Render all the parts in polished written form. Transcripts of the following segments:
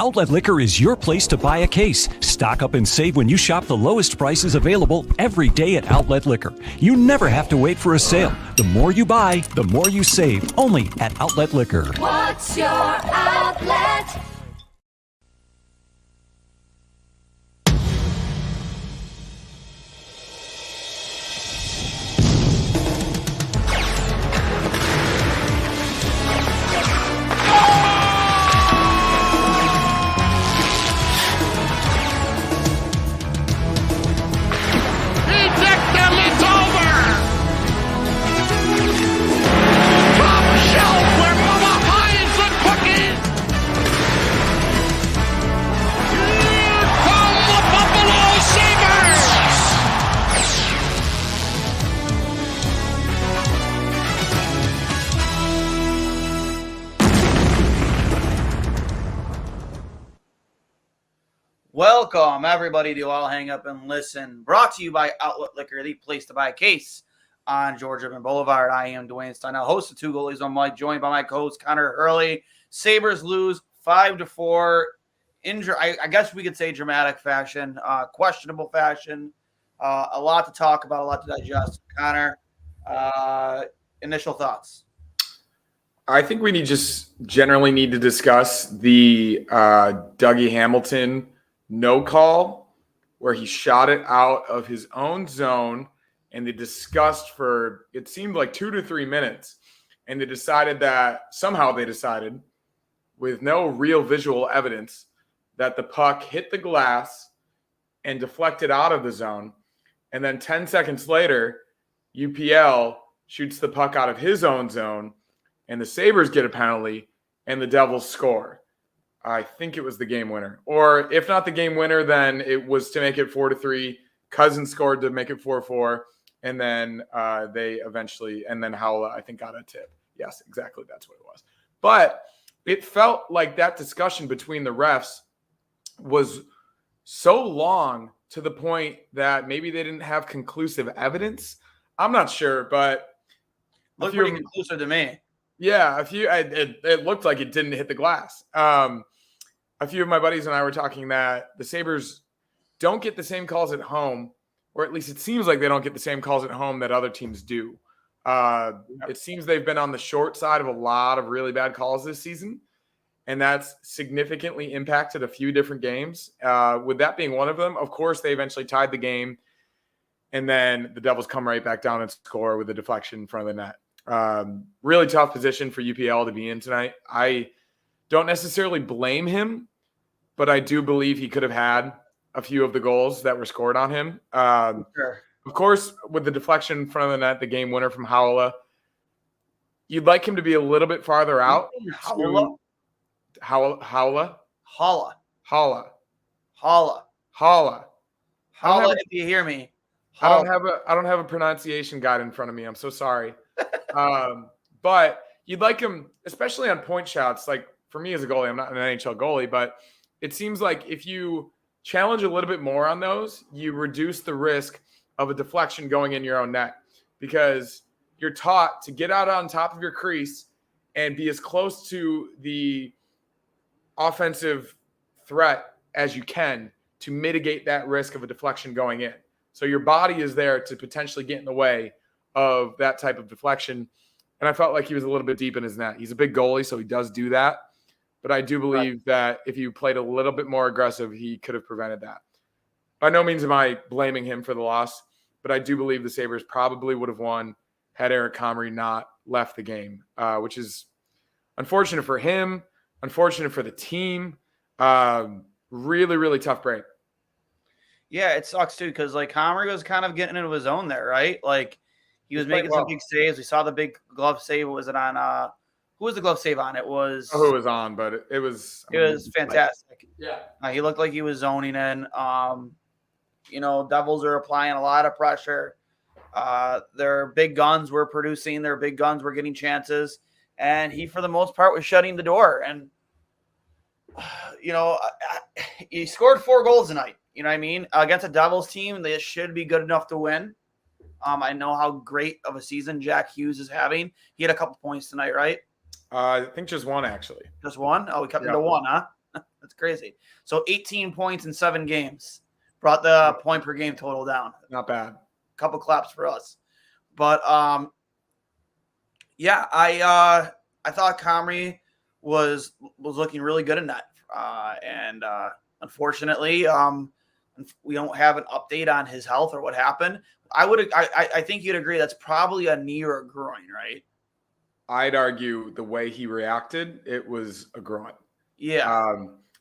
Outlet Liquor is your place to buy a case. Stock up and save when you shop the lowest prices available every day at Outlet Liquor. You never have to wait for a sale. The more you buy, the more you save. Only at Outlet Liquor. What's your outlet? Welcome, everybody, to All Hang Up and Listen, brought to you by Outlet Liquor, the place to buy a case on George Urban Boulevard. I am Duane Steinell, host of Two Goalies on Mike, joined by my co-host Connor Hurley. Sabres lose 5-4. I guess we could say dramatic fashion, questionable fashion. A lot to talk about, a lot to digest. Connor, initial thoughts? I think we generally need to discuss the Dougie Hamilton no call, where he shot it out of his own zone, and they discussed for, it seemed like 2 to 3 minutes, and they decided, with no real visual evidence, that the puck hit the glass and deflected out of the zone. And then 10 seconds later, UPL shoots the puck out of his own zone, and the Sabres get a penalty, and the Devils score. I think it was the game winner. Or if not the game winner, then it was to make it 4-3. Cousins scored to make it 4-4. And then and then Howla, I think, got a tip. Yes, exactly. That's what it was. But it felt like that discussion between the refs was so long, to the point that maybe they didn't have conclusive evidence. I'm not sure, but looked pretty conclusive to me. Yeah, it looked like it didn't hit the glass. A few of my buddies and I were talking that the Sabres don't get the same calls at home, or at least it seems like they don't get the same calls at home that other teams do. It seems they've been on the short side of a lot of really bad calls this season, and that's significantly impacted a few different games. With that being one of them, of course, they eventually tied the game, and then the Devils come right back down and score with a deflection in front of the net. Really tough position for UPL to be in tonight. I don't necessarily blame him, but I do believe he could have had a few of the goals that were scored on him. Sure. Of course, with the deflection in front of the net, the game winner from Howla, you'd like him to be a little bit farther out. Howla. If you hear me. I don't have a pronunciation guide in front of me. I'm so sorry. But you'd like him, especially on point shots. Like, for me as a goalie, I'm not an NHL goalie, but it seems like if you challenge a little bit more on those, you reduce the risk of a deflection going in your own net, because you're taught to get out on top of your crease and be as close to the offensive threat as you can to mitigate that risk of a deflection going in. So your body is there to potentially get in the way of that type of deflection. And I felt like he was a little bit deep in his net. He's a big goalie, so he does do that. But I do believe that if you played a little bit more aggressive, he could have prevented that. By no means am I blaming him for the loss, but I do believe the Sabres probably would have won had Eric Comrie not left the game, which is unfortunate for him, unfortunate for the team. Really, really tough break. Yeah, it sucks too, because like Comrie was kind of getting into his own there, right? Like he was making some big saves. We saw the big glove save. Was it on who was the glove save on? It was who it was on, but it was fantastic. Yeah. He looked like he was zoning in. Devils are applying a lot of pressure. Their big guns were producing. Their big guns were getting chances. And he, for the most part, was shutting the door. And, he scored 4 goals tonight. You know what I mean? Against a Devils team, they should be good enough to win. I know how great of a season Jack Hughes is having. He had a couple points tonight, right? I think just one, actually. Just one? Oh, we kept it to one, huh? That's crazy. So 18 points in 7 games brought the point per game total down. Not bad. Couple claps for us. But yeah, I thought Comrie was looking really good in that, and unfortunately, we don't have an update on his health or what happened. I think you'd agree that's probably a knee or a groin, right? I'd argue the way he reacted, it was a groin. Yeah.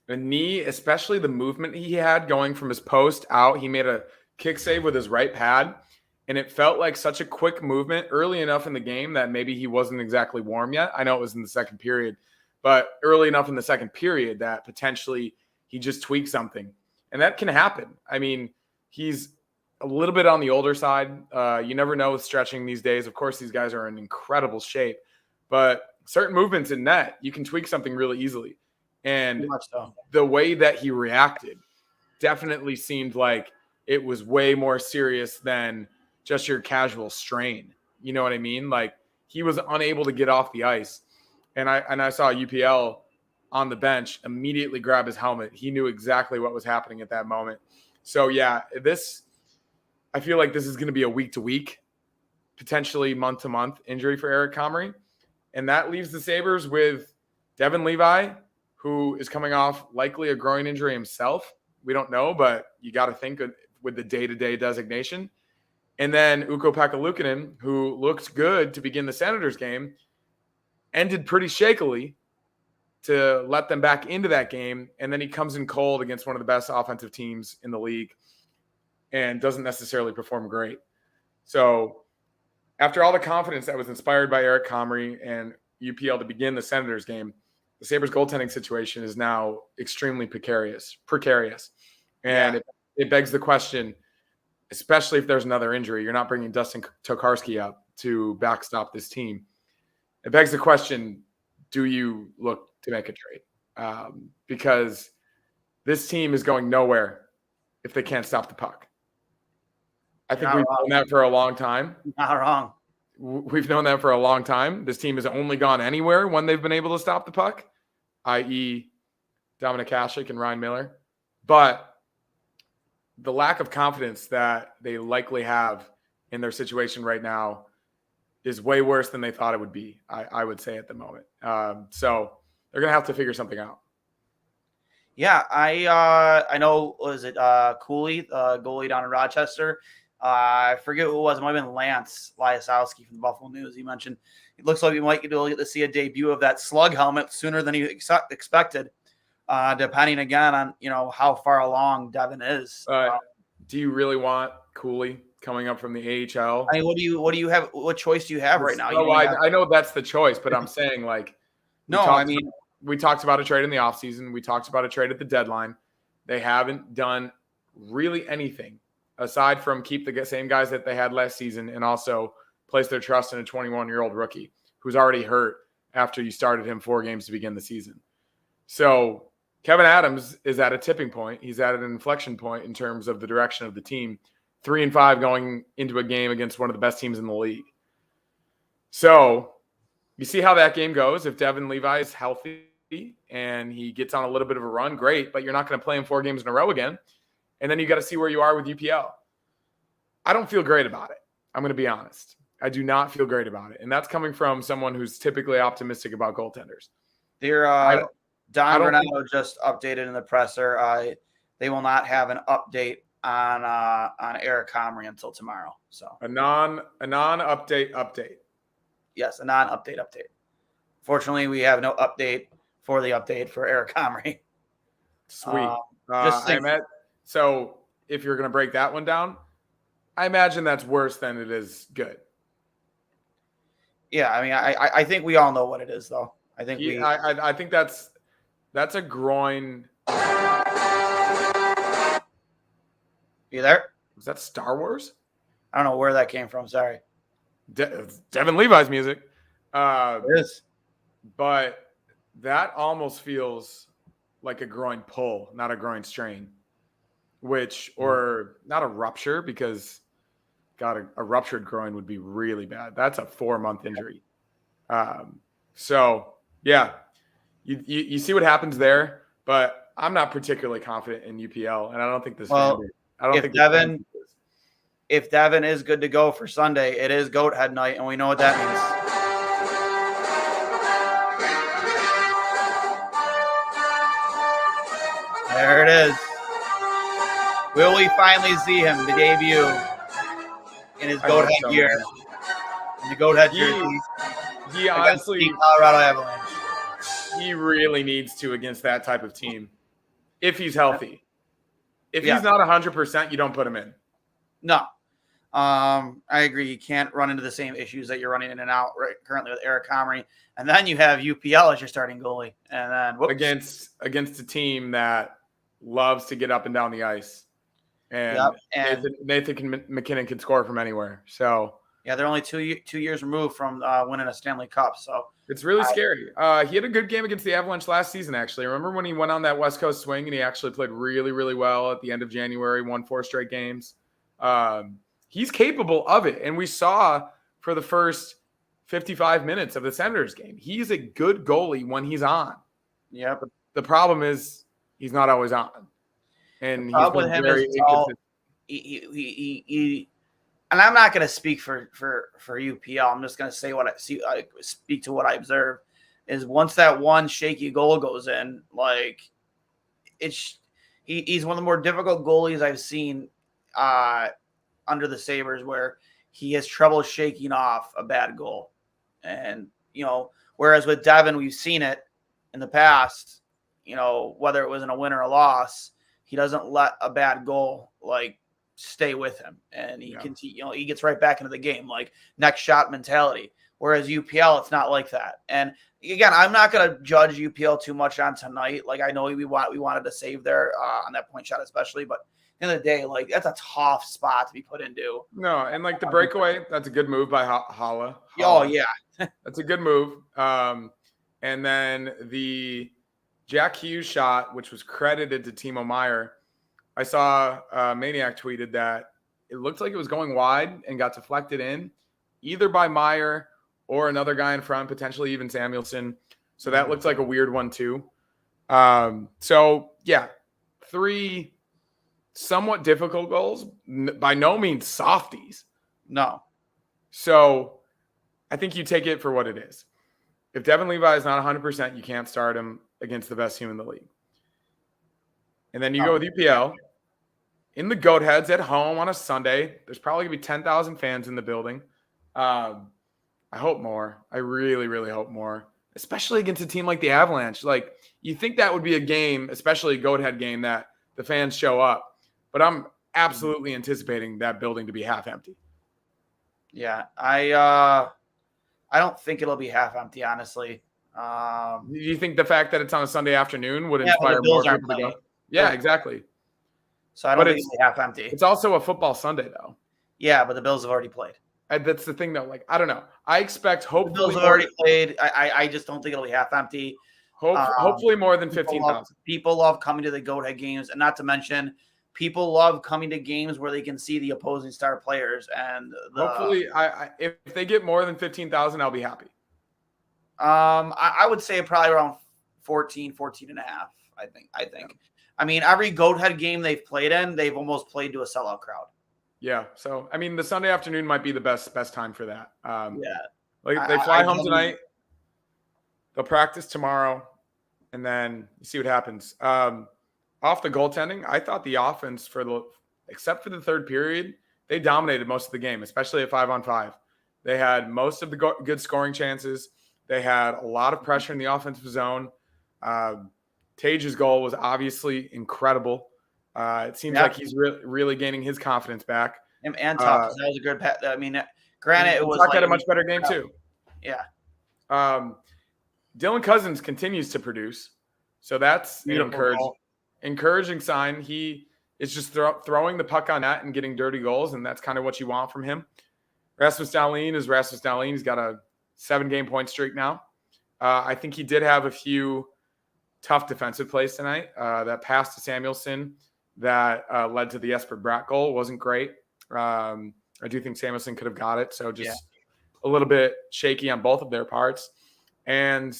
A knee, especially the movement he had going from his post out. He made a kick save with his right pad, and it felt like such a quick movement early enough in the game that maybe he wasn't exactly warm yet. I know it was in the second period, but early enough in the second period that potentially he just tweaked something. And that can happen. I mean, he's a little bit on the older side. You never know with stretching these days. Of course, these guys are in incredible shape, but certain movements in net, you can tweak something really easily. And the way that he reacted definitely seemed like it was way more serious than just your casual strain. You know what I mean? Like, he was unable to get off the ice. And I saw UPL on the bench immediately grab his helmet. He knew exactly what was happening at that moment. So yeah, I feel like this is going to be a week to week, potentially month to month injury for Eric Comrie. And that leaves the Sabres with Devin Levi, who is coming off likely a groin injury himself. We don't know, but you got to think with the day-to-day designation. And then Ukko-Pekka Luukkonen, who looked good to begin the Senators game, ended pretty shakily to let them back into that game. And then he comes in cold against one of the best offensive teams in the league and doesn't necessarily perform great. So after all the confidence that was inspired by Eric Comrie and UPL to begin the Senators game, the Sabres goaltending situation is now extremely precarious. And it begs the question, especially if there's another injury, you're not bringing Dustin Tokarski up to backstop this team. It begs the question, do you look to make a trade? Because this team is going nowhere if they can't stop the puck. I think we've known that for a long time. Not wrong. We've known that for a long time. This team has only gone anywhere when they've been able to stop the puck, i.e. Dominic Hasek and Ryan Miller. But the lack of confidence that they likely have in their situation right now is way worse than they thought it would be, I would say at the moment. So they're going to have to figure something out. Yeah, I know, was it Cooley, goalie down in Rochester? I forget who it was. It might have been Lance Lyasowski from the Buffalo News. He mentioned it looks like we might get to see a debut of that slug helmet sooner than he expected, depending again on how far along Devin is. Do you really want Cooley coming up from the AHL? I mean, what do you have? What choice do you have right now? I know that's the choice, but I'm saying we talked about a trade in the offseason. We talked about a trade at the deadline. They haven't done really anything aside from keep the same guys that they had last season and also place their trust in a 21-year-old rookie who's already hurt after you started him 4 games to begin the season. So Kevin Adams is at a tipping point. He's at an inflection point in terms of the direction of the team. 3-5 going into a game against one of the best teams in the league. So you see how that game goes. If Devin Levi is healthy and he gets on a little bit of a run, great, but you're not going to play him 4 games in a row again. And then you got to see where you are with UPL. I don't feel great about it. I'm going to be honest. I do not feel great about it. And that's coming from someone who's typically optimistic about goaltenders. Don Granado just updated in the presser. They will not have an update on Eric Comrie until tomorrow. So a non-update update. Yes, a non-update update. Fortunately, we have no update for the update for Eric Comrie. Sweet. So if you're going to break that one down, I imagine that's worse than it is good. Yeah, I mean, I think we all know what it is, though. I think I think that's a groin. You there? Was that Star Wars? I don't know where that came from. Sorry. Devin Levi's music. It is. But that almost feels like a groin pull, not a groin strain. Or not a rupture, because a ruptured groin would be really bad. That's a 4-month injury. So yeah, you see what happens there. but I'm not particularly confident in UPL, and I don't think this. Well, I don't if think if Devin is good to go for Sunday, it is Goat Head night, and we know what that means. There it is. Will we finally see him to debut in his Goat Head gear? In the Goat Head jersey. He honestly, Colorado Avalanche. He really needs to against that type of team if he's healthy. If he's not 100%, you don't put him in. No. I agree. You can't run into the same issues that you're running in and out currently with Eric Comrie. And then you have UPL as your starting goalie. And then against a team that loves to get up and down the ice. And, Nathan McKinnon can score from anywhere. So yeah, they're only 2 years removed from winning a Stanley Cup. So it's really scary. He had a good game against the Avalanche last season, actually. Remember when he went on that West Coast swing and he actually played really, really well at the end of January, won 4 straight games. He's capable of it. And we saw for the first 55 minutes of the Senators game, he's a good goalie when he's on. Yeah. But the problem is he's not always on. And he's been very inconsistent. And I'm not going to speak for UPL. I'm just going to say what I see. I speak to what I observe is once that one shaky goal goes in, like he's one of the more difficult goalies I've seen under the Sabres, where he has trouble shaking off a bad goal. And whereas with Devin, we've seen it in the past. Whether it was in a win or a loss, he doesn't let a bad goal stay with him, and he can, he gets right back into the game, like next shot mentality. Whereas UPL, it's not like that. And again, I'm not going to judge UPL too much on tonight. Like I know we wanted to save there on that point shot, especially, but at the end of the day, that's a tough spot to be put into. No, and the breakaway, that's a good move by Hala. Oh yeah, that's a good move. And then the Jack Hughes shot, which was credited to Timo Meier. I saw Maniac tweeted that it looked like it was going wide and got deflected in either by Meier or another guy in front, potentially even Samuelsson. So that looks like a weird one too. So yeah, 3 somewhat difficult goals, by no means softies. No. So I think you take it for what it is. If Devin Levi is not 100%, you can't start him against the best team in the league. And then you go with UPL. In the Goat Heads at home on a Sunday, there's probably going to be 10,000 fans in the building. I hope more. I really, really hope more, especially against a team like the Avalanche. You think that would be a game, especially a Goat Head game, that the fans show up. But I'm absolutely anticipating that building to be half empty. Yeah, I don't think it'll be half empty, honestly. Do you think the fact that it's on a Sunday afternoon would inspire more people to go? Yeah, exactly. So I don't think it'll be half empty. It's also a football Sunday, though. Yeah, but the Bills have already played. That's the thing, though. I don't know. I expect hopefully the Bills have already played. I just don't think it'll be half empty. Hopefully more than 15,000. People love coming to the Goat Head games, and not to mention, people love coming to games where they can see the opposing star players. And hopefully, if they get more than 15,000, I'll be happy. I would say probably around 14 and a half. I think. I mean, every Goat Head game they've played in, they've almost played to a sellout crowd. Yeah. So, I mean, the Sunday afternoon might be the best time for that. Yeah. They fly home tonight. They'll practice tomorrow, and then you see what happens. Off the goaltending, I thought the offense except for the third period, they dominated most of the game, especially at 5-on-5. They had most of the good scoring chances. They had a lot of pressure in the offensive zone. Tage's goal was obviously incredible. It seems like he's really gaining his confidence back. And Tuck, that was a good I mean, granted, it was Tuck had a much better game too. Yeah. Dylan Cousins continues to produce, so that's an encouraging sign. He is just throwing the puck on net and getting dirty goals, and that's kind of what you want from him. Rasmus Dahlin is Rasmus Dahlin. He's got a 7-game point streak now. I think he did have a few tough defensive plays tonight. That pass to Samuelsson that led to the Jesper Bratt goal wasn't great. I do think Samuelsson could have got it. So just a little bit shaky on both of their parts. And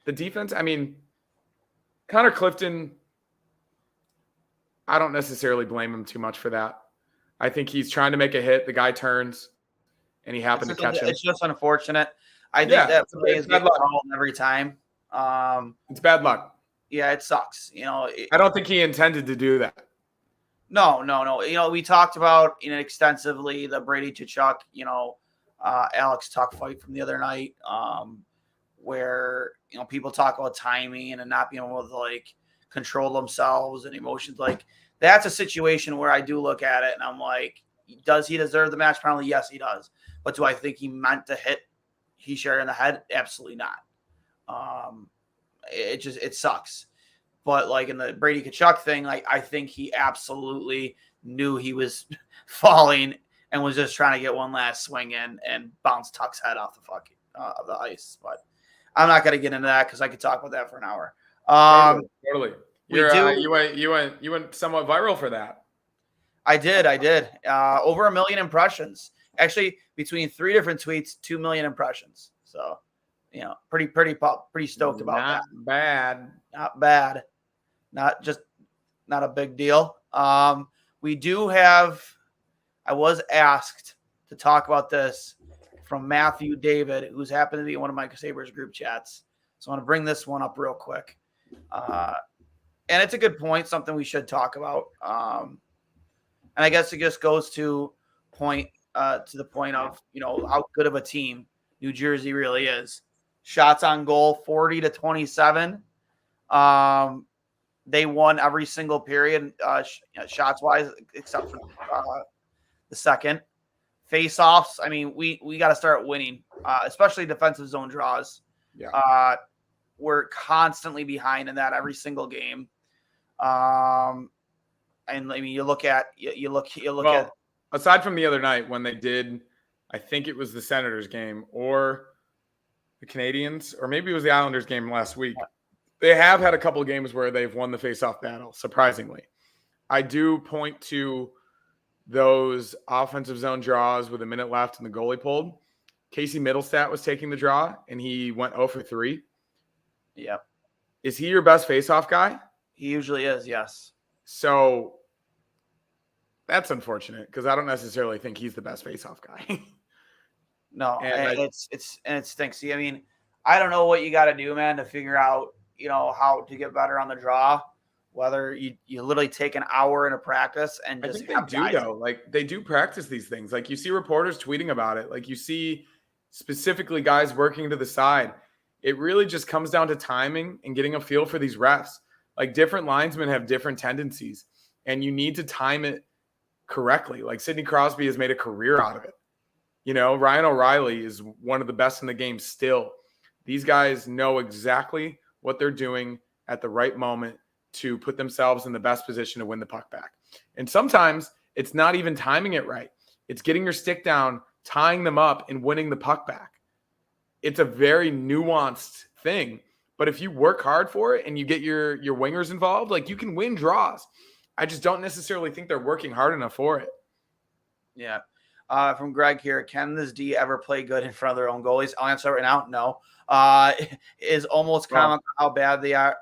the defense, I mean, Connor Clifton, I don't necessarily blame him too much for that. I think he's trying to make a hit. The guy turns, and he happened to catch him. It's just unfortunate. I think that play is getting called every time. It's bad luck. Yeah, it sucks. I don't think he intended to do that. No. We talked about extensively the Brady Tkachuk, Alex Tuck fight from the other night, where people talk about timing and not being able to control themselves and emotions. That's a situation where I do look at it and I'm like, does he deserve the match penalty? Yes, he does. But do I think he meant to hit Hischier in the head? Absolutely not. It sucks. But in the Brady Tkachuk thing, I think he absolutely knew he was falling and was just trying to get one last swing in and bounce Tuck's head off the ice. But I'm not going to get into that because I could talk about that for an hour. Totally. You went somewhat viral for that. I did. Over 1 million impressions. Actually, between 3 different tweets, 2 million impressions. So, pretty stoked about that. Not bad. Not a big deal. We do have, I was asked to talk about this from Matthew David, who's happened to be in one of my Sabres group chats. So I want to bring this one up real quick. And it's a good point, something we should talk about. And I guess it just goes to the point of, how good of a team New Jersey really is. Shots on goal, 40-27. They won every single period, shots wise, except for the second. Face-offs, I mean, we got to start winning, especially defensive zone draws. Yeah. We're constantly behind in that every single game. And I mean, you look at aside from the other night when they did, I think it was the Senators game or the Canadiens, or maybe it was the Islanders game last week. They have had a couple of games where they've won the face-off battle, surprisingly. I do point to those offensive zone draws with a minute left and the goalie pulled. Casey Middlestat was taking the draw, and he went 0 for 3. Yep. Is he your best face-off guy? He usually is, yes. So that's unfortunate because I don't necessarily think he's the best face-off guy. No, and it stinks. See, I mean, I don't know what you got to do, man, to figure out, how to get better on the draw. Whether you literally take an hour in a practice and just I think they do though. They do practice these things. You see reporters tweeting about it. You see specifically guys working to the side. It really just comes down to timing and getting a feel for these refs. Different linesmen have different tendencies, and you need to time it correctly. Sidney Crosby has made a career out of it. Ryan O'Reilly is one of the best in the game still. These guys know exactly what they're doing at the right moment to put themselves in the best position to win the puck back. And sometimes it's not even timing it right. It's getting your stick down, tying them up, and winning the puck back. It's a very nuanced thing. But if you work hard for it and you get your wingers involved, you can win draws. I just don't necessarily think they're working hard enough for it. Yeah. From Greg here, can this D ever play good in front of their own goalies? I'll answer right now. No. Is almost common how bad they are.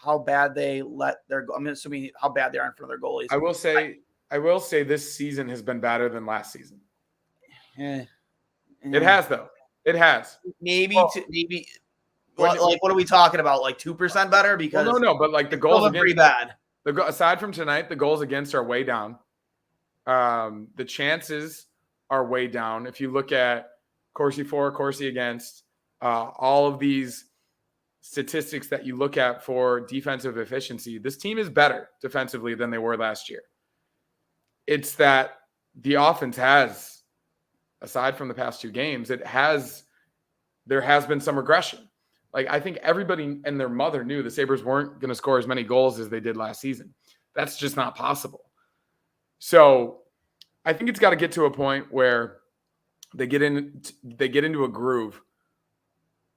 How bad they let their. I'm assuming how bad they are in front of their goalies. I will say this season has been better than last season. It has though. It has. Maybe. What are we talking about? 2% better? Because no. But the goals are pretty bad. Aside from tonight, the goals against are way down. The chances are way down. If you look at Corsi for, Corsi against, all of these statistics that you look at for defensive efficiency, this team is better defensively than they were last year. It's that the offense has, aside from the past 2 games, there has been some regression. I think everybody and their mother knew the Sabres weren't going to score as many goals as they did last season. That's just not possible. So I think it's got to get to a point where they get into a groove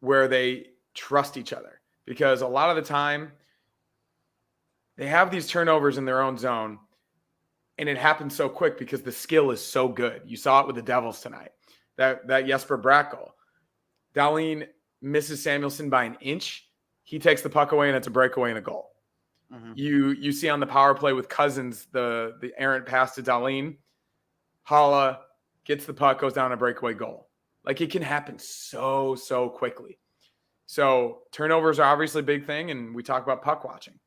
where they trust each other, because a lot of the time they have these turnovers in their own zone and it happens so quick because the skill is so good. You saw it with the Devils tonight, that Jesper Bratt goal. Dahlin misses Samuelsson by an inch. he takes the puck away and it's a breakaway and a goal. Mm-hmm. You see on the power play with Cousins, the errant pass to Dahlin, Hala gets the puck, goes down a breakaway goal. Like, it can happen so quickly. So turnovers are obviously a big thing, and we talk about puck watching.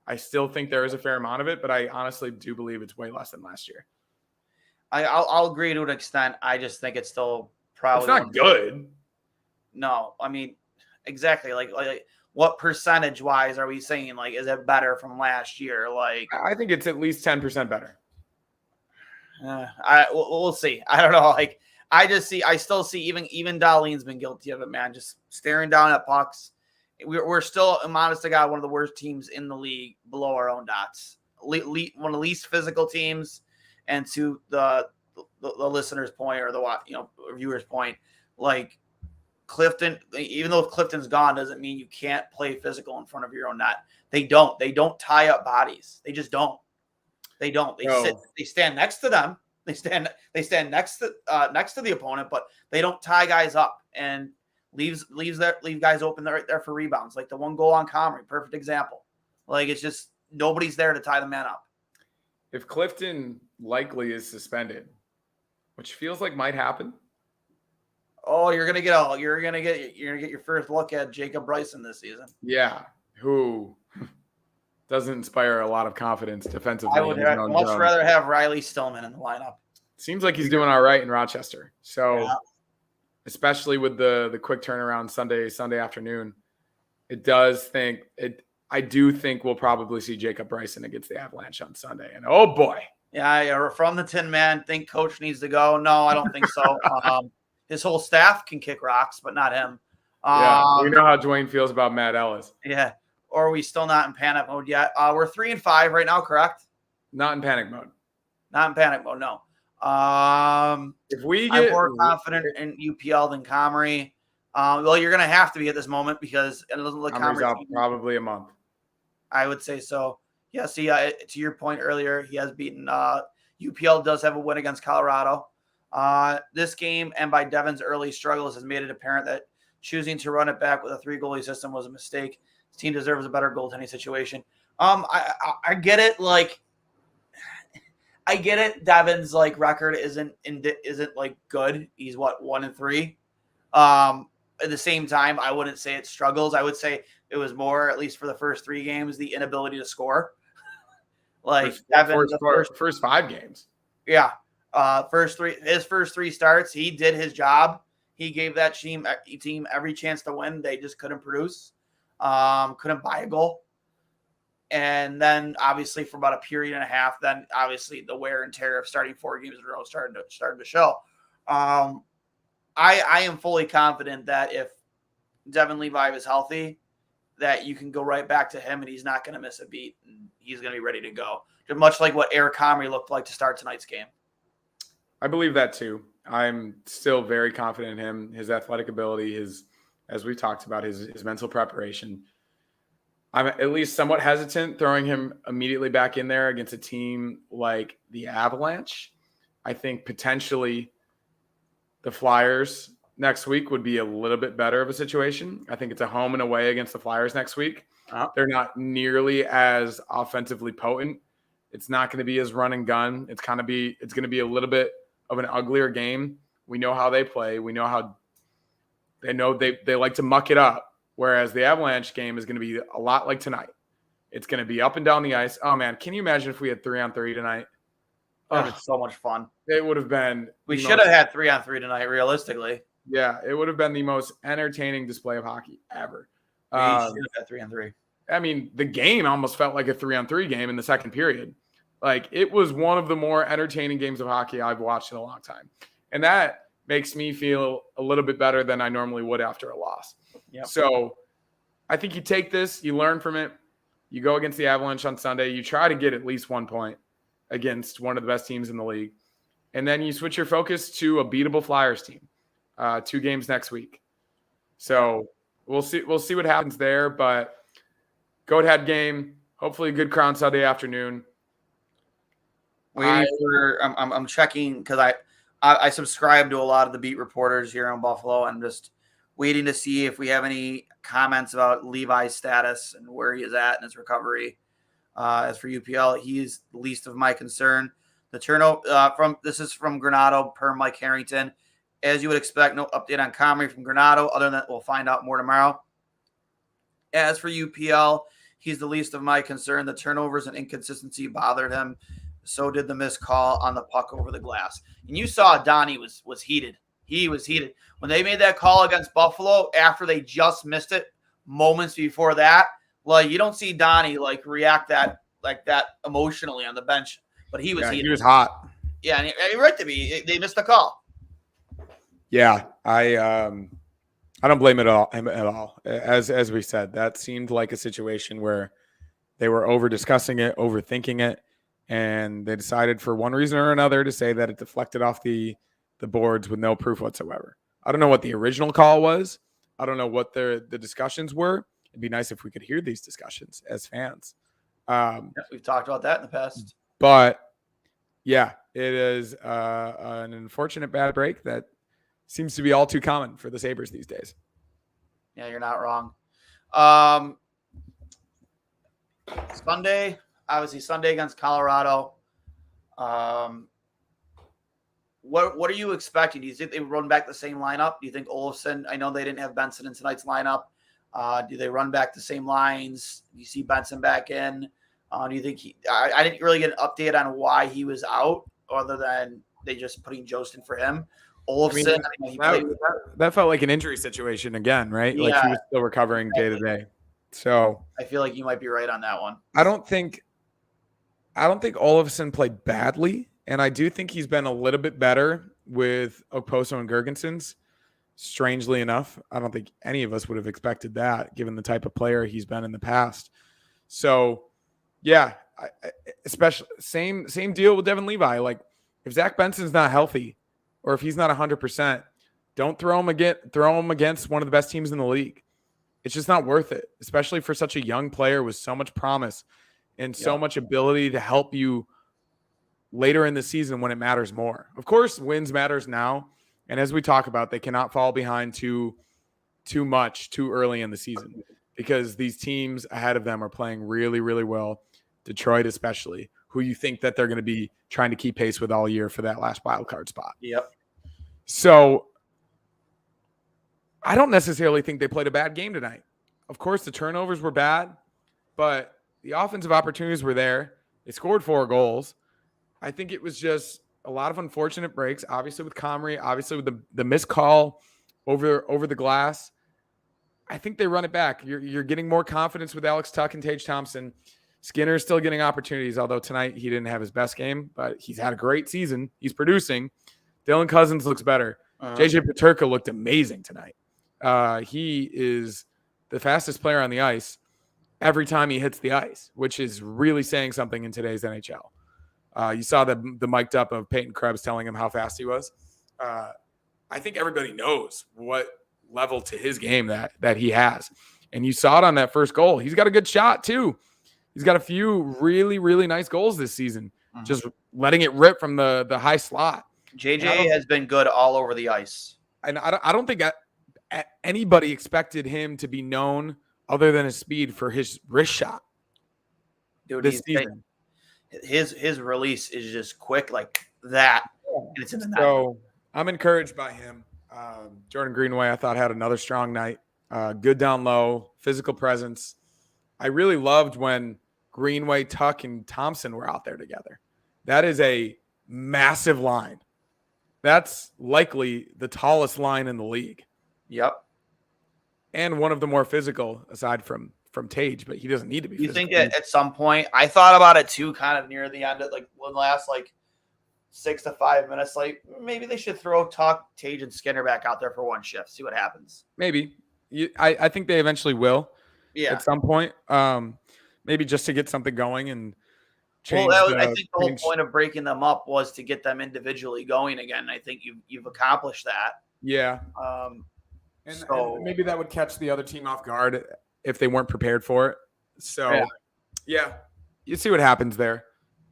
I still think there is a fair amount of it, but I honestly do believe it's way less than last year. I'll agree to an extent. I just think it's still probably it's not good. No, I mean, exactly. Like what percentage wise are we saying? Like, is it better from last year? Like, I think it's at least 10% better. We'll see. I don't know. Like, I still see even Dahlin's been guilty of it, man. Just staring down at pucks. We're still, I'm honest to God, one of the worst teams in the league below our own dots. One of the least physical teams. And to the listener's point, or the viewer's point, like, Clifton, even though Clifton's gone, doesn't mean you can't play physical in front of your own net. They don't tie up bodies. They just don't. They don't. They stand next to them. They stand next to the opponent, but they don't tie guys up and leave guys open right there for rebounds. Like the one goal on Comrie, perfect example. Like, it's just nobody's there to tie the man up. If Clifton likely is suspended, which feels like might happen. Oh, you're gonna get your first look at Jacob Bryson this season. Yeah, who doesn't inspire a lot of confidence defensively. I would much rather have Riley Stillman in the lineup. Seems like he's doing all right in Rochester. So, yeah. Especially with the quick turnaround Sunday afternoon, I do think we'll probably see Jacob Bryson against the Avalanche on Sunday. And oh boy. Yeah, from the Tin Man, think coach needs to go. No, I don't think so. His whole staff can kick rocks, but not him. We know how Duane feels about Matt Ellis. Yeah. Or are we still not in panic mode yet? We're 3-5 right now, correct? Not in panic mode. Not in panic mode, no. I'm more confident in UPL than Comrie. Well, you're going to have to be at this moment because it doesn't look Comrie's out probably a month. I would say so. Yeah, see, to your point earlier, he has beaten UPL does have a win against Colorado. This game, and by Devin's early struggles, has made it apparent that choosing to run it back with a 3-goalie system was a mistake. His team deserves a better goaltending situation. I get it. Like, I get it. Devin's like record isn't like good. He's 1-3. At the same time, I wouldn't say it struggles. I would say it was more, at least for the first 3 games, the inability to score. Like first 5 games. Yeah. His first 3 starts, he did his job. He gave that team every chance to win. They just couldn't produce. Couldn't buy a goal. And then obviously for about a period and a half, then obviously the wear and tear of starting 4 games in a row started to show. I am fully confident that if Devin Levi is healthy, that you can go right back to him and he's not going to miss a beat. And he's going to be ready to go. Just much like what Eric Comrie looked like to start tonight's game. I believe that too. I'm still very confident in him, his athletic ability, as we've talked about, his mental preparation. I'm at least somewhat hesitant throwing him immediately back in there against a team like the Avalanche. I think potentially the Flyers next week would be a little bit better of a situation. I think it's a home and away against the Flyers next week. They're not nearly as offensively potent. It's not going to be as run and gun. It's going to be a little bit of an uglier game. We know how they play. We know how they like to muck it up. Whereas the Avalanche game is going to be a lot like tonight. It's going to be up and down the ice. Oh man, can you imagine if we had 3-on-3 tonight? Oh, it's so much fun. It would have been. We should have had 3-on-3 tonight, realistically. Yeah, it would have been the most entertaining display of hockey ever. We should have had 3-on-3. I mean, the game almost felt like a 3-on-3 game in the second period. Like, it was one of the more entertaining games of hockey I've watched in a long time. And that makes me feel a little bit better than I normally would after a loss. Yep. So I think you take this, you learn from it, you go against the Avalanche on Sunday, you try to get at least 1 point against one of the best teams in the league. And then you switch your focus to a beatable Flyers team. 2 games next week. So we'll see what happens there, but go-ahead game, hopefully a good Crown Sunday afternoon. I'm checking because I subscribe to a lot of the beat reporters here in Buffalo and just waiting to see if we have any comments about Levi's status and where he is at in his recovery. As for UPL, he is the least of my concern. The turnover this is from Granado per Mike Harrington. As you would expect, no update on Comrie from Granado. Other than that, we'll find out more tomorrow. As for UPL, he's the least of my concern. The turnovers and inconsistency bothered him. So did the missed call on the puck over the glass. And you saw Donnie was heated. He was heated. When they made that call against Buffalo after they just missed it moments before that, like you don't see Donnie like react that emotionally on the bench. But he was heated. He was hot. Yeah, and he right to be. They missed the call. Yeah, I don't blame him at all. As we said, that seemed like a situation where they were over discussing it, overthinking it, and they decided for one reason or another to say that it deflected off the boards with no proof whatsoever. I don't know what the original call was. I don't know what the discussions were. It'd be nice if we could hear these discussions as fans. We've talked about that in the past. But yeah, it is an unfortunate bad break that seems to be all too common for the Sabres these days. Yeah, you're not wrong. Sunday against Colorado. What are you expecting? Do you think they run back the same lineup? Do you think Olofsson? I know they didn't have Benson in tonight's lineup. Do they run back the same lines? Do you see Benson back in? Do you think I didn't really get an update on why he was out, other than they just putting Jostin for him. Olofsson, that felt like an injury situation again, right? Yeah, like he was still recovering day to day. So I feel like you might be right on that one. I don't think Olofsson played badly, and I do think he's been a little bit better with Okposo and Girgensons. Strangely enough, I don't think any of us would have expected that, given the type of player he's been in the past. So, yeah, especially same deal with Devin Levi. Like, if Zach Benson's not healthy, or if he's not 100%, don't throw him against one of the best teams in the league. It's just not worth it, especially for such a young player with so much promise and so much ability to help you later in the season when it matters more. Of course, wins matters now. And as we talk about, they cannot fall behind too much too early in the season, because these teams ahead of them are playing really, really well. Detroit especially, who you think that they're going to be trying to keep pace with all year for that last wild card spot. Yep. So I don't necessarily think they played a bad game tonight. Of course, the turnovers were bad, but the offensive opportunities were there. They scored 4 goals. I think it was just a lot of unfortunate breaks, obviously with Comrie, obviously with the missed call over the glass. I think they run it back. You're getting more confidence with Alex Tuch and Tage Thompson. Skinner's still getting opportunities, although tonight he didn't have his best game, but he's had a great season. He's producing. Dylan Cousins looks better. JJ Peterka looked amazing tonight. He is the fastest player on the ice every time he hits the ice, which is really saying something in today's NHL. You saw the mic'd up of Peyton Krebs telling him how fast he was. I think everybody knows what level to his game that he has. And you saw it on that first goal. He's got a good shot too. He's got a few really, really nice goals this season, just letting it rip from the high slot. JJ has been good all over the ice. And I don't think anybody expected him to be known other than his speed for his wrist shot. Dude, this season. His release is just quick like that. And it's in the net. So I'm encouraged by him. Jordan Greenway, I thought, had another strong night. Good down low, physical presence. I really loved when Greenway, Tuch, and Thompson were out there together. That is a massive line. That's likely the tallest line in the league. Yep. And one of the more physical, aside from Tage, but he doesn't need to be physical. You think that at some point, I thought about it too, kind of near the end, like one last 6 to 5 minutes, like maybe they should throw Tuch, Tage, and Skinner back out there for one shift, see what happens. Maybe. I think they eventually will. Yeah. At some point. Maybe just to get something going and change. Well, I think the whole point of breaking them up was to get them individually going again. I think you've accomplished that. Yeah. And maybe that would catch the other team off guard if they weren't prepared for it. So, yeah, you see what happens there,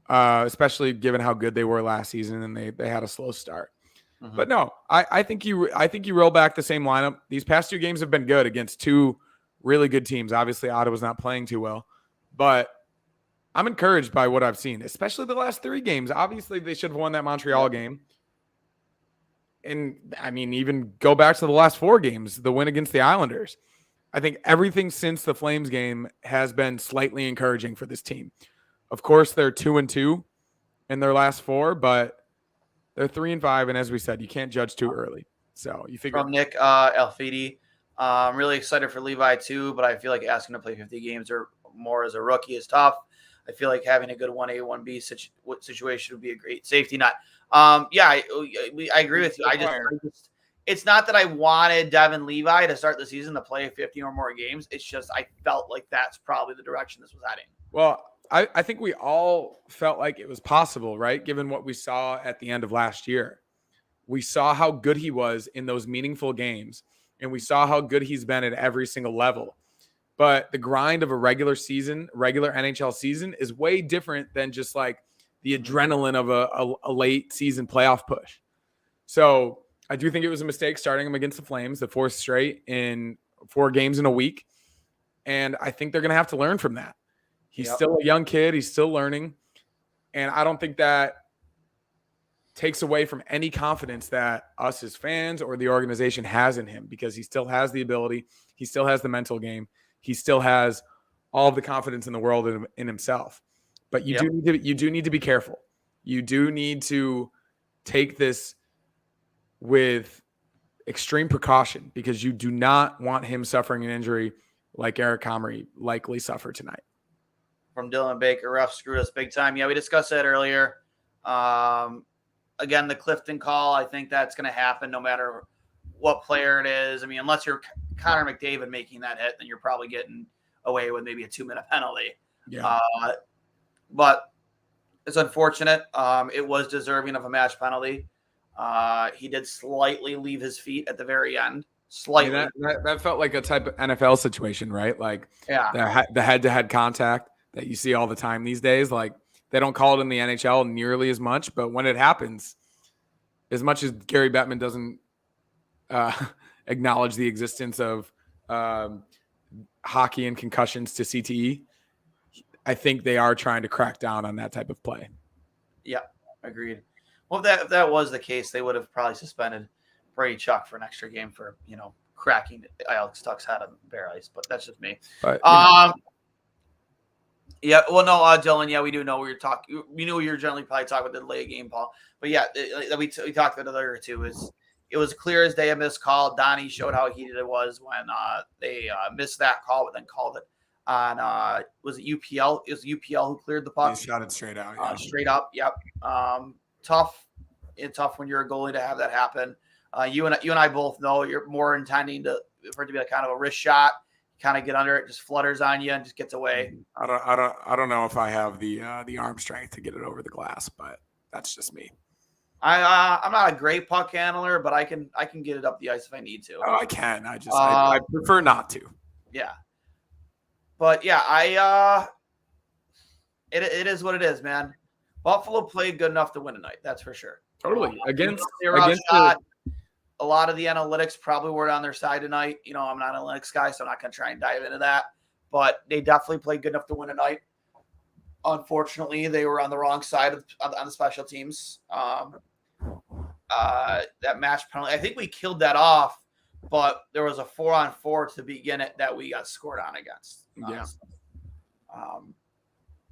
especially given how good they were last season and they had a slow start. But no, I think you roll back the same lineup. These past 2 games have been good against 2 really good teams. Obviously, Ottawa's not playing too well, but I'm encouraged by what I've seen, especially the last 3 games. Obviously, they should have won that Montreal game. And I mean, even go back to the last 4 games, the win against the Islanders. I think everything since the Flames game has been slightly encouraging for this team. Of course, they're 2-2 in their last 4, but they're 3-5. And as we said, you can't judge too early. So you figure from Nick Alfidi. I'm really excited for Levi too, but I feel like asking to play 50 games or more as a rookie is tough. I feel like having a good 1A, 1B situation would be a great safety net. I agree with you. It's not that I wanted Devin Levi to start the season to play 50 or more games. It's just I felt like that's probably the direction this was heading. Well, I think we all felt like it was possible, right? Given what we saw at the end of last year. We saw how good he was in those meaningful games, and we saw how good he's been at every single level. But the grind of a regular NHL season is way different than just like the adrenaline of a late season playoff push. So I do think it was a mistake starting him against the Flames, the 4th straight in 4 games in a week. And I think they're going to have to learn from that. He's still a young kid. He's still learning. And I don't think that takes away from any confidence that us as fans or the organization has in him, because he still has the ability. He still has the mental game. He still has all of the confidence in the world in himself. But you do need to be careful. You do need to take this with extreme precaution, because you do not want him suffering an injury like Eric Comrie likely suffered tonight. From Dylan Baker, ref screwed us big time. Yeah, we discussed that earlier. Again, the Clifton call, I think that's going to happen no matter what player it is. I mean, unless you're Connor McDavid making that hit, then you're probably getting away with maybe a 2-minute penalty. Yeah. But it's unfortunate. It was deserving of a match penalty. He did slightly leave his feet at the very end. Slightly. I mean, that felt like a type of NFL situation, right? Like the head-to-head contact that you see all the time these days. Like they don't call it in the NHL nearly as much, but when it happens, as much as Gary Bettman doesn't acknowledge the existence of hockey and concussions to CTE, I think they are trying to crack down on that type of play. Yeah, agreed. Well, if that was the case, they would have probably suspended Brady Chuck for an extra game for, cracking Alex Tuck's head on bare ice, but that's just me. But, yeah, well, no, Dylan, yeah, we do know we knew you were generally probably talking about the delay game, Paul. But yeah, we talked about it earlier too. It was clear as day a missed call. Donnie showed how heated it was when they missed that call, but then called it on was it UPL? It was UPL who cleared the puck. He shot it straight out. Yeah. Straight up, yep. Tough. It's tough when you're a goalie to have that happen. You and I both know you're more intending for it to be a kind of a wrist shot. Kind of get under it, just flutters on you and just gets away. I don't know if I have the arm strength to get it over the glass, but that's just me. I'm not a great puck handler, but I can get it up the ice if I need to. Oh, I can. I prefer not to. Yeah. But yeah, it is what it is, man. Buffalo played good enough to win tonight. That's for sure. Totally. Against a lot of the analytics probably were on their side tonight. I'm not an analytics guy, so I'm not going to try and dive into that. But they definitely played good enough to win tonight. Unfortunately, they were on the wrong side on the special teams. That match penalty, I think we killed that off, but there was a 4-on-4 to begin it that we got scored on against. Yeah.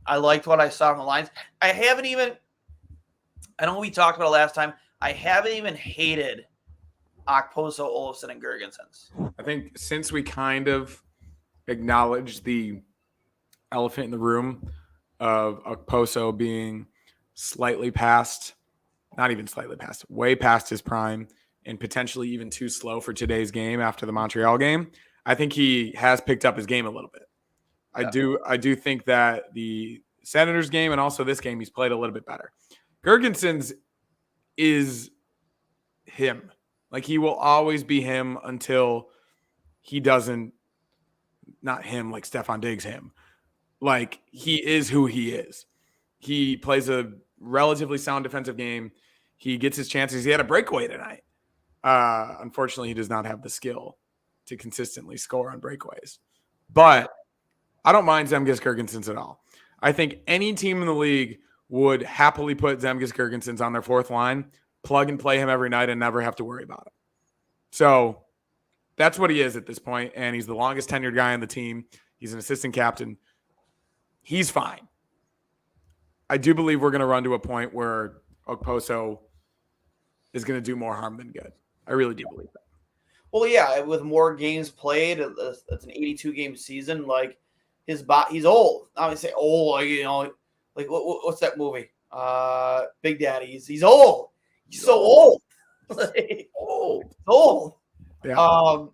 I liked what I saw from the lines. I know we talked about it last time. I haven't even hated Okposo, Olofsson, and Gergensons. I think since we kind of acknowledged the elephant in the room of Okposo being slightly past, not even slightly past, way past his prime, and potentially even too slow for today's game after the Montreal game, I think he has picked up his game a little bit. Yeah. I do think that the Senators game and also this game, he's played a little bit better. Gergensons is him. Like, he will always be him until he doesn't, not him like Stephon Diggs him. Like, he is who he is. He plays a relatively sound defensive game. he gets his chances. He had a breakaway tonight. Unfortunately, he does not have the skill to consistently score on breakaways. But I don't mind Zemgus Girgensons at all. I think any team in the league would happily put Zemgus Girgensons on their fourth line, plug and play him every night, and never have to worry about him. So that's what he is at this point, and he's the longest tenured guy on the team. He's an assistant captain. He's fine. I do believe we're going to run to a point where Okposo is going to do more harm than good. I really do believe that. Well, yeah, with more games played, it's an 82-game season. Like he's old. I would say old. Like what's that movie? Big Daddy. He's old. He's so old. Like, old. Yeah.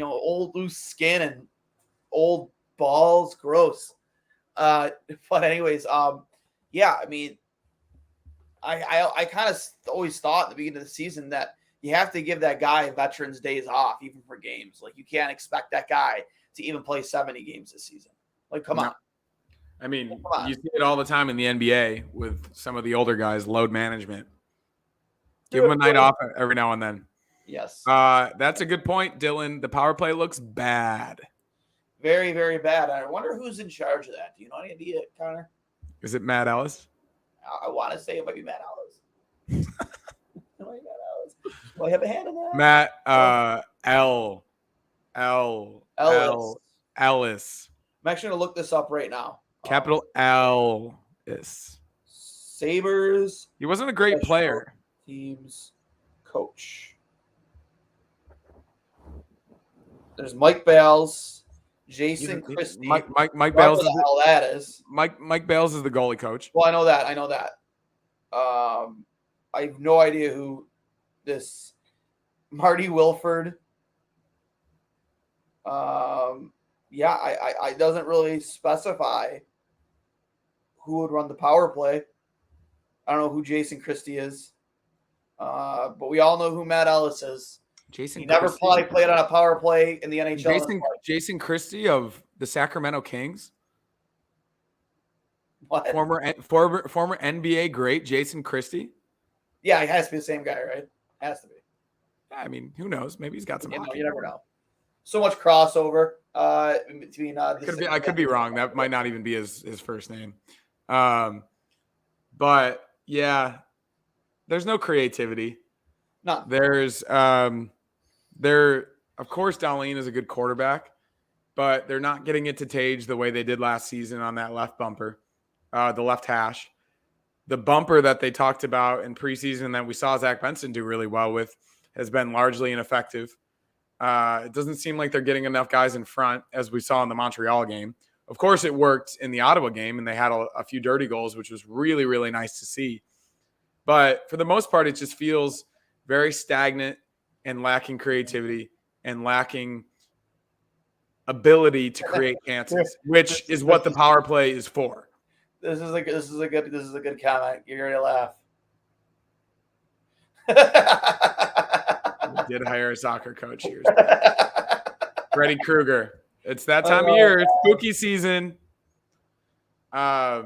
Old loose skin and old balls. Gross. But anyways, yeah. I mean, I kind of always thought at the beginning of the season that you have to give that guy veterans days off, even for games. Like, you can't expect that guy to even play 70 games this season. Like, come on. I mean, you see it all the time in the NBA with some of the older guys, load management. Give them a night off every now and then. Yes. That's a good point, Dylan. The power play looks bad. Very, very bad. I wonder who's in charge of that. Do you know any idea, Connor? Is it Matt Ellis? I want to say it might be Matt Ellis. It might be Matt Ellis. Do I have a hand in that? Matt Ellis. I'm actually going to look this up right now. Capital L-is. Sabres. He wasn't a great player. Teams coach. There's Mike Bales, Jason Christie. Mike Bales. Whatever the hell that is. Mike Bales is the goalie coach. Well, I know that. I have no idea who this Marty Wilford. Yeah, I doesn't really specify who would run the power play. I don't know who Jason Christie is, but we all know who Matt Ellis is. He never played on a power play in the NHL. Jason Christie of the Sacramento Kings. What? Former NBA great Jason Christie. Yeah, he has to be the same guy, right? Has to be. I mean, who knows? Maybe he's got some. You never know. So much crossover between. I could be wrong. That might not even be his first name. But yeah, there's no creativity. No. There's of course Dahlin is a good quarterback, but they're not getting it to Tage the way they did last season on that left bumper, the left hash. The bumper that they talked about in preseason that we saw Zach Benson do really well with has been largely ineffective. It doesn't seem like they're getting enough guys in front, as we saw in the Montreal game. Of course, it worked in the Ottawa game, and they had a few dirty goals, which was really, really nice to see. But for the most part, it just feels very stagnant and lacking creativity and lacking ability to create chances, which is what the power play is for. This is a good comment. You're gonna laugh. We did hire a soccer coach here. Freddie Krueger. It's that time of year. It's spooky season. Yeah,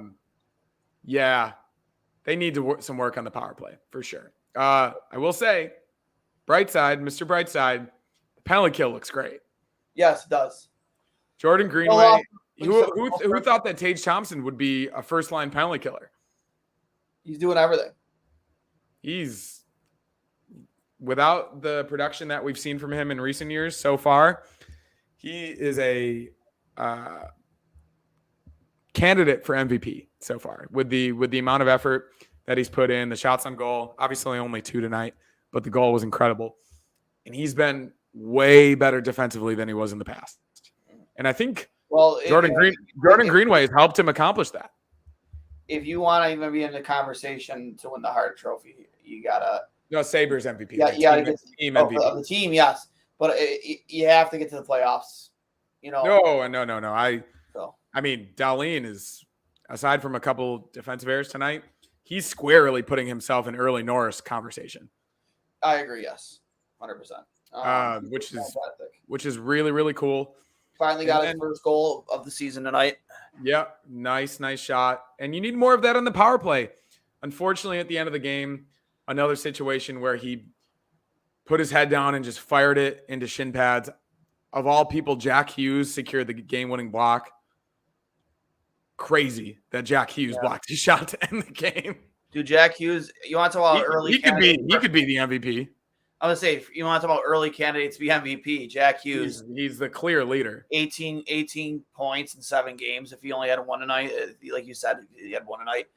they need to some work on the power play for sure. I will say, Mr. Brightside, the penalty kill looks great. Yes, it does. Jordan Greenway. Who thought that Tage Thompson would be a first-line penalty killer? He's doing everything. He's, without the production that we've seen from him in recent years so far, he is a candidate for MVP so far with the amount of effort that he's put in, the shots on goal. Obviously only 2 tonight, but the goal was incredible. And he's been way better defensively than he was in the past. And I think Jordan Greenway has helped him accomplish that. If you want to even be in the conversation to win the Hart Trophy, you gotta. No, Sabres MVP. Yeah, you gotta get team MVP. Of the team, yes, but you have to get to the playoffs. No. I mean, Dahlin is, aside from a couple defensive errors tonight, he's squarely putting himself in early Norris conversation. I agree. Yes, 100%. Which is really, really cool. Finally got his first goal of the season tonight. Yeah, nice shot. And you need more of that on the power play. Unfortunately, at the end of the game, another situation where he put his head down and just fired it into shin pads. Of all people, Jack Hughes secured the game-winning block. Crazy that Jack Hughes blocked his shot to end the game. Dude, Jack Hughes, you want to talk about early candidates? He could be the MVP. I would say, if you want to talk about early candidates to be MVP, Jack Hughes. He's the clear leader. 18 points in 7 games. If he only had one tonight, like you said, he had one tonight.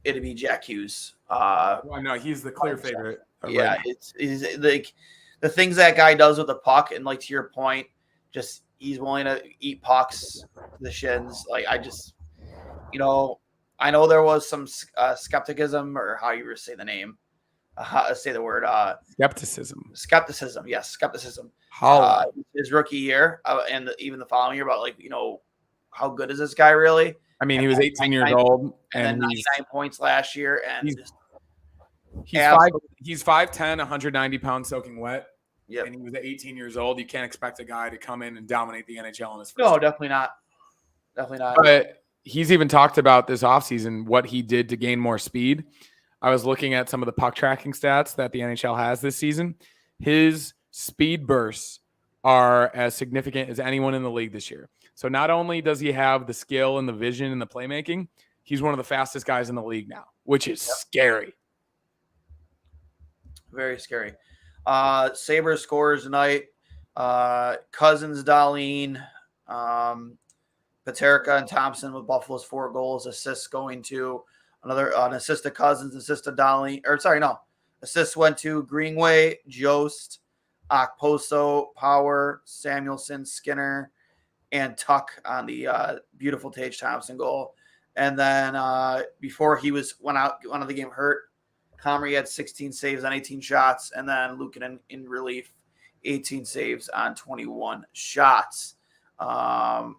It'd be Jack Hughes. No, he's the clear favorite. Yeah, it's like the things that guy does with the puck, and like to your point, just he's willing to eat pucks to the shins. Like I just, I know there was some skepticism, or how you were say the name. Say the word skepticism. Yes, skepticism. His rookie year and even the following year about how good is this guy really? I mean, he was 18 years old and then 99 points last year, and he's 5'10", 190 pounds soaking wet. Yeah, and he was 18 years old. You can't expect a guy to come in and dominate the NHL in his first. No, year. Definitely not. Definitely not. But he's even talked about this offseason what he did to gain more speed. I was looking at some of the puck tracking stats that the NHL has this season. His speed bursts are as significant as anyone in the league this year. So not only does he have the skill and the vision and the playmaking, he's one of the fastest guys in the league now, which is scary. Very scary. Sabres scores tonight. Cousins, Dahlin, Paterka, and Thompson with Buffalo's 4 goals. Assists going to an assist to Cousins, assist to Dahlin. Assists went to Greenway, Jost, Okposo, Power, Samuelson, Skinner, and Tuck on the beautiful Tage Thompson goal. And then before he went out of the game hurt, Comrie had 16 saves on 18 shots, and then Luukkonen in relief, 18 saves on 21 shots. I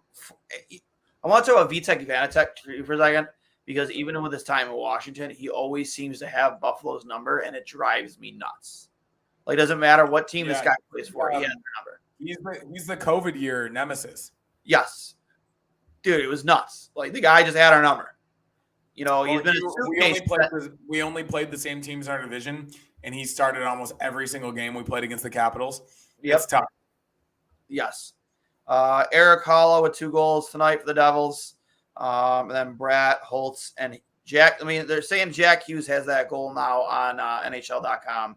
want to talk about Vitek Vanacek for a second, because even with his time in Washington, he always seems to have Buffalo's number, and it drives me nuts. Like, it doesn't matter what team this guy plays for, he has their number. He's the COVID year nemesis. Yes. Dude, it was nuts. Like, the guy just had our number. He's been we only played the same teams in our division, and he started almost every single game we played against the Capitals. Yep. It's tough. Yes. Eric Holla with 2 goals tonight for the Devils. And then Bratt, Holtz, and Jack. I mean, they're saying Jack Hughes has that goal now on NHL.com.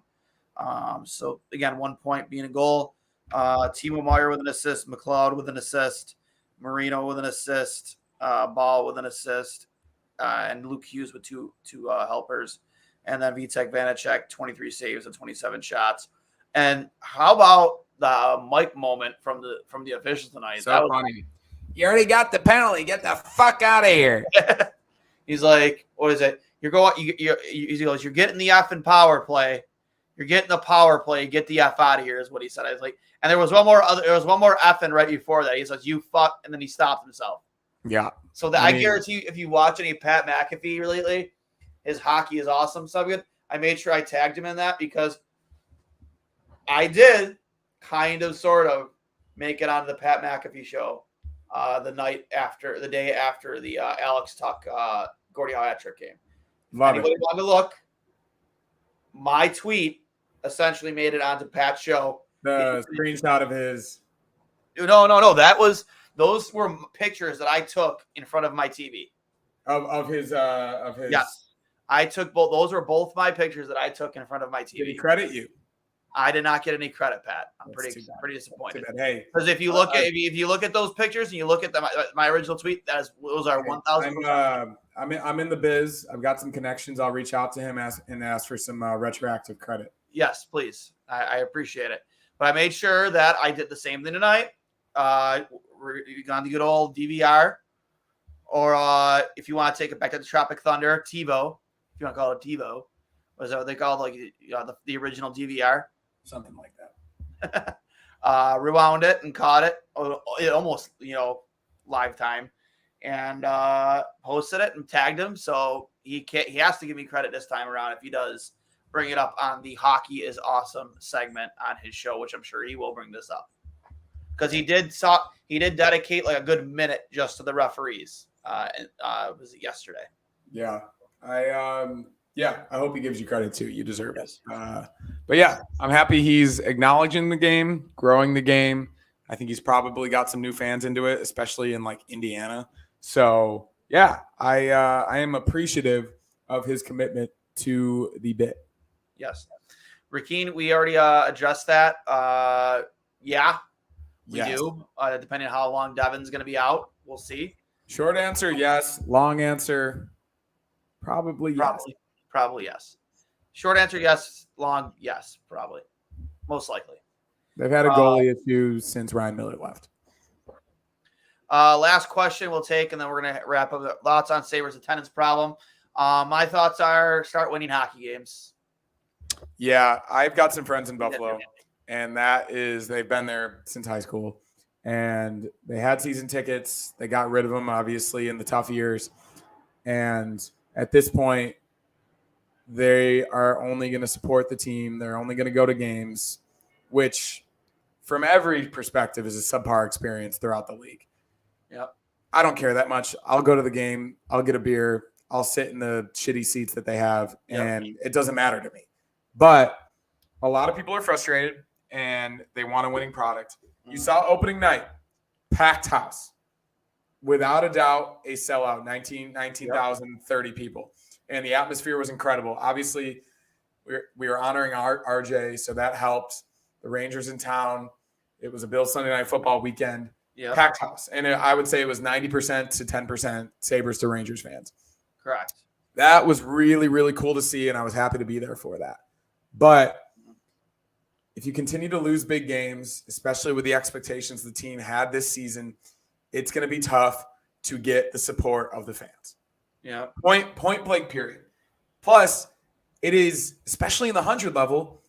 So, again, 1 point being a goal. Timo Meier with an assist. McLeod with an assist. Marino with an assist. Ball with an assist. And Luke Hughes with two helpers. And then Vitek Vanacek, 23 saves and 27 shots. And how about the Mike moment from the officials tonight? So funny. You already got the penalty. Get the fuck out of here. He's like, what is it? He goes, you're getting the effing power play. You're getting the power play. Get the F out of here is what he said. I was like, and there was one more effing right before that. He says, you fuck, and then he stopped himself. Yeah. So I guarantee you, if you watch any Pat McAfee lately, his hockey is awesome. So good. I made sure I tagged him in that because I did kind of sort of make it onto the Pat McAfee show the day after the Alex Tuck Gordie Howe hat-trick game. Anybody want to look? My tweet essentially made it onto Pat's show. The screenshot of his. No. Those were pictures that I took in front of my TV. Of his. Yes. I took both. Those were both my pictures that I took in front of my TV. Did he credit you? I did not get any credit, Pat. I'm That's pretty disappointed. Hey, because if you look if you look at those pictures and you look at my original tweet, those are 1,000%. I'm in the biz. I've got some connections. I'll reach out to him and ask for some retroactive credit. Yes, please. I appreciate it. But I made sure that I did the same thing tonight. We're on the good old DVR, or if you want to take it back to the Tropic Thunder, TiVo. If you want to call it TiVo, was that what they called the original DVR? Something like that. Rewound it and caught it almost live time, and posted it and tagged him. So he has to give me credit this time around if he does bring it up on the Hockey is Awesome segment on his show, which I'm sure he will bring this up because he did dedicate like a good minute just to the referees. Was it yesterday? Yeah, Yeah, I hope he gives you credit too. You deserve it. Yes. But yeah, I'm happy he's acknowledging the game, growing the game. I think he's probably got some new fans into it, especially in like Indiana. So yeah, I am appreciative of his commitment to the bit. Yes. Rakeen, we already addressed that. Yeah, we Yes. do. Depending on how long Devin's going to be out, we'll see. Short answer, yes. Long answer, probably yes. Probably yes. Short answer, yes. Long, yes, probably. Most likely. They've had a goalie issue since Ryan Miller left. Last question we'll take, and then we're going to wrap up. Thoughts on Sabres' attendance problem. My thoughts are start winning hockey games. Yeah, I've got some friends in Buffalo, and they've been there since high school, and they had season tickets. They got rid of them, obviously, in the tough years. And at this point, they are only going to support the team. They're only going to go to games, which from every perspective is a subpar experience throughout the league. Yep. I don't care that much. I'll go to the game. I'll get a beer. I'll sit in the shitty seats that they have, and it doesn't matter to me. But a lot of people are frustrated, and they want a winning product. You saw opening night, packed house. Without a doubt, a sellout, 19,030 people. And the atmosphere was incredible. Obviously, we were honoring RJ, so that helped. The Rangers in town. It was a Bill Sunday Night Football weekend. Yep. Packed house. And I would say it was 90% to 10% Sabres to Rangers fans. Correct. That was really, really cool to see, and I was happy to be there for that. But if you continue to lose big games, especially with the expectations the team had this season, it's going to be tough to get the support of the fans. Yeah. Point blank, period. Plus, it is, especially in the 100 level,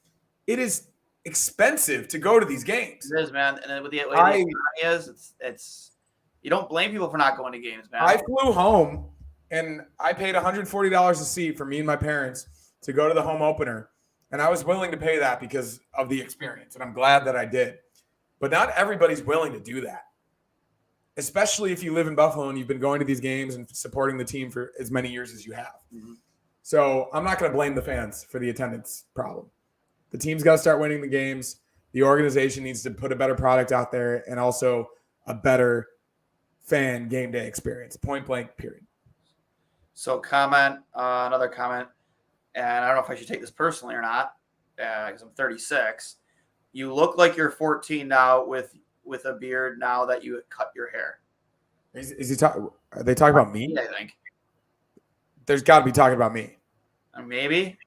it is expensive to go to these games. It is, man. And then with the way the economy is, it's you don't blame people for not going to games, man. I flew home and I paid $140 a seat for me and my parents to go to the home opener. And I was willing to pay that because of the experience. And I'm glad that I did. But not everybody's willing to do that, especially if you live in Buffalo and you've been going to these games and supporting the team for as many years as you have. Mm-hmm. So I'm not going to blame the fans for the attendance problem. The team's got to start winning the games. The organization needs to put a better product out there and also a better fan game day experience. Point blank, period. So another comment, and I don't know if I should take this personally or not, because I'm 36. You look like you're 14 now with a beard now that you cut your hair. Is he talking? Are they talking about me? I think. There's got to be talking about me. Maybe.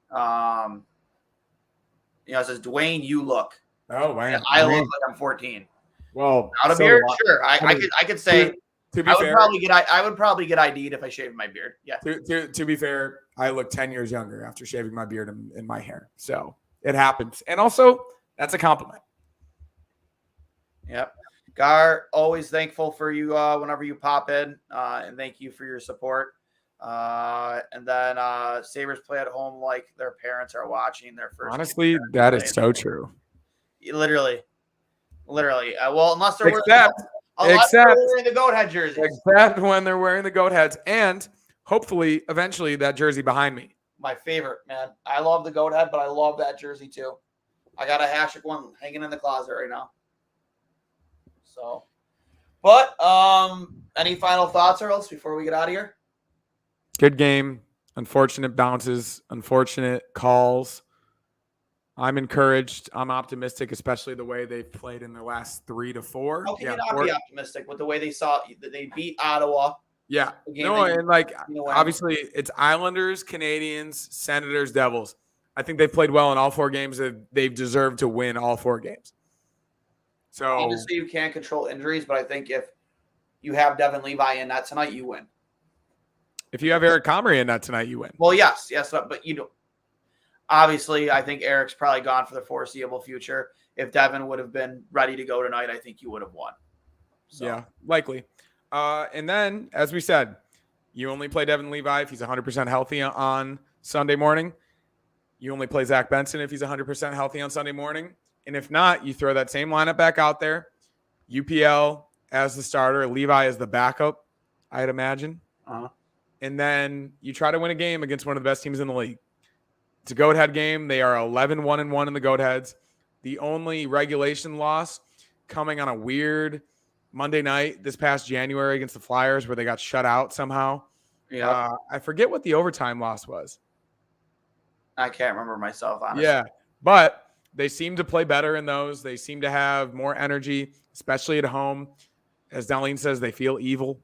It says, Duane, you look. Oh, wow. I look like I'm 14. Well, out of beard, sure. I could say to be I fair, would probably get ID'd if I shaved my beard. Yeah. To be fair, I look 10 years younger after shaving my beard and my hair. So it happens. And also, that's a compliment. Yep. Gar, always thankful for you whenever you pop in. And thank you for your support. And then Sabres play at home like their parents are watching their first. Honestly, that is so true. Literally. Well, unless they're wearing the goat head jersey. Except when they're wearing the goat heads, and hopefully, eventually, that jersey behind me. My favorite, man. I love the goat head, but I love that jersey too. I got a Hashtag one hanging in the closet right now. So, but any final thoughts, Earls, before we get out of here? Good game. Unfortunate bounces, unfortunate calls. I'm encouraged. I'm optimistic, especially the way they've played in their last 3 to 4. How can you not be optimistic with the way they beat Ottawa? Yeah. No, and obviously it's Islanders, Canadians, Senators, Devils. I think they've played well in all 4 games. They've deserved to win all 4 games. So obviously you can't control injuries, but I think if you have Devin Levi in that tonight, you win. If you have Eric Comrie in that tonight, you win. Well, yes, but you don't. Obviously, I think Eric's probably gone for the foreseeable future. If Devin would have been ready to go tonight, I think you would have won. So. Yeah, likely. And then, as we said, you only play Devin Levi if he's 100% healthy on Sunday morning. You only play Zach Benson if he's 100% healthy on Sunday morning. And if not, you throw that same lineup back out there. UPL as the starter, Levi as the backup, I'd imagine. Uh-huh. And then you try to win a game against one of the best teams in the league. It's a goat head game. They are 11-1-1 in the goat heads. The only regulation loss coming on a weird Monday night this past January against the Flyers where they got shut out somehow. Yeah. I forget what the overtime loss was. I can't remember myself, honestly. Yeah, but they seem to play better in those. They seem to have more energy, especially at home. As Darlene says, they feel evil.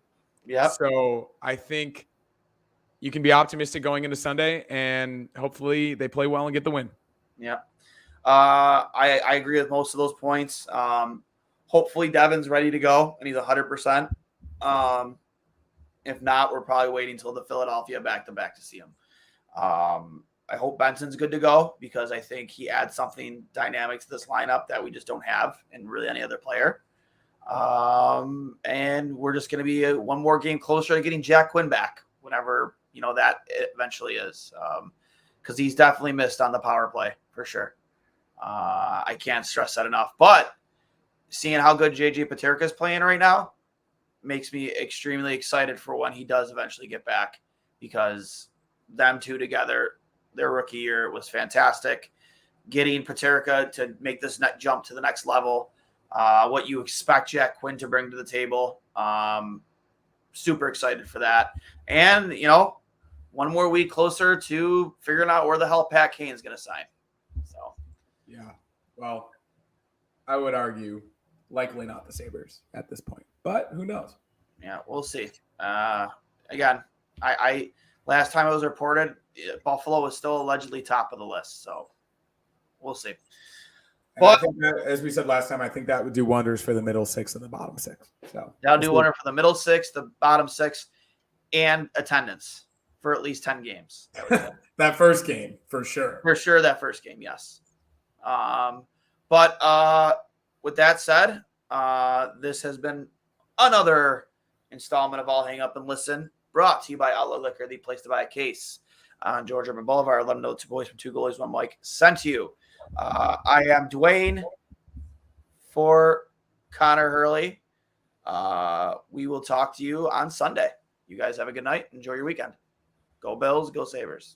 Yep. So I think you can be optimistic going into Sunday, and hopefully they play well and get the win. Yeah. I agree with most of those points. Hopefully Devin's ready to go and he's 100%. If not, we're probably waiting until the Philadelphia back-to-back to see him. I hope Benson's good to go because I think he adds something dynamic to this lineup that we just don't have in really any other player. And we're just going to be one more game closer to getting Jack Quinn back whenever, that eventually is. Because he's definitely missed on the power play for sure. I can't stress that enough. But seeing how good JJ Peterka is playing right now makes me extremely excited for when he does eventually get back because them two together, their rookie year was fantastic. Getting Peterka to make this jump to the next level, what you expect Jack Quinn to bring to the table. Super excited for that. And, one more week closer to figuring out where the hell Pat Kane's going to sign. So, yeah. Well, I would argue likely not the Sabres at this point, but who knows? Yeah, we'll see. Again, I last time it was reported, Buffalo was still allegedly top of the list. So we'll see. But I think that, as we said last time, I think that would do wonders for the middle six and the bottom six. So that'll do wonder for the middle six, the bottom six, and attendance for at least 10 games. That first game, for sure. For sure, that first game, yes. But with that said, this has been another installment of All Hang Up and Listen, brought to you by Outlet Liquor, the place to buy a case on George Urban Boulevard. Let them know two boys from two goalies, one mic sent to you. I am Duane for Connor Hurley. We will talk to you on Sunday. You guys have a good night. Enjoy your weekend. Go Bills, go Sabres.